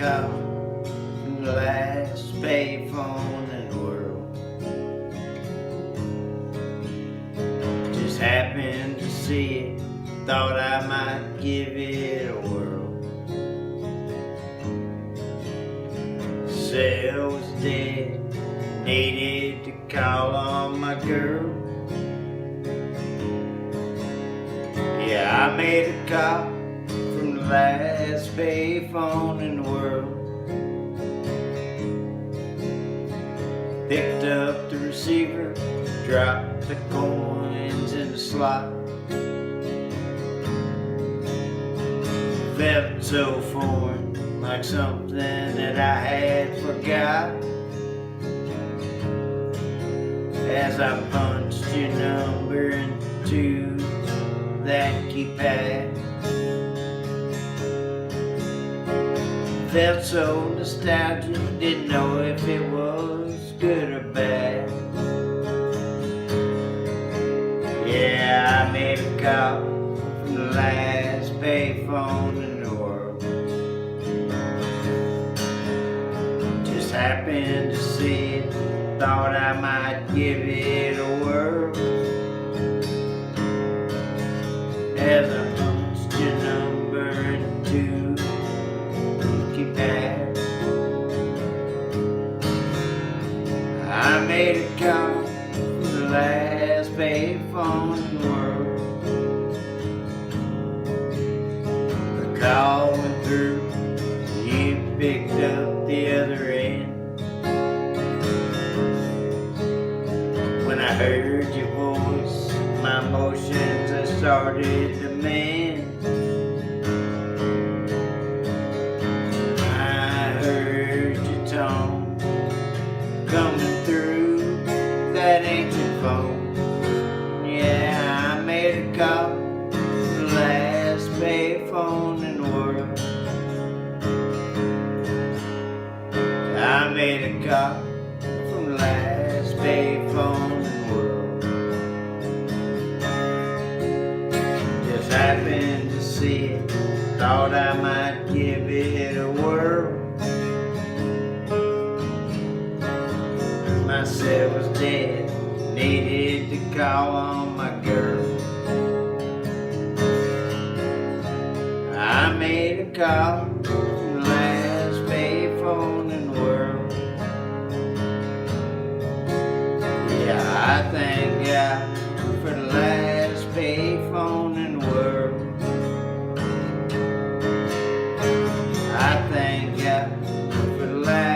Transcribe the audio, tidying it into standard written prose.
call from the last payphone in the world. Just happened to see it, thought I might give it a whirl. Cell was dead, needed to call on my girl. Yeah, I made a call from the last payphone in the world. Picked up the receiver, dropped the coins in the slot. Felt so foreign, like something that I had forgot. As I punched your number into that keypad, felt so nostalgic, didn't know if it was good or bad. Yeah, I made a call from the last payphone in the world. Just happened to see it, thought I might give it a whirl. As I punched your number into the keypad, I made a call from the last payphone in the world. The call went through, you picked up the other end. When I heard your voice, my emotions I started to mend. I heard your tone coming through that ancient phone. Yeah, I made a call from the last payphone in the world. I made a call from the last payphone in the world. Just happened to see it, thought I might give it a whirl. My cell was dead, needed to call on my girl. I made a call from the last payphone in the world. Yeah, I thank God for the last payphone in the world. I thank God for the last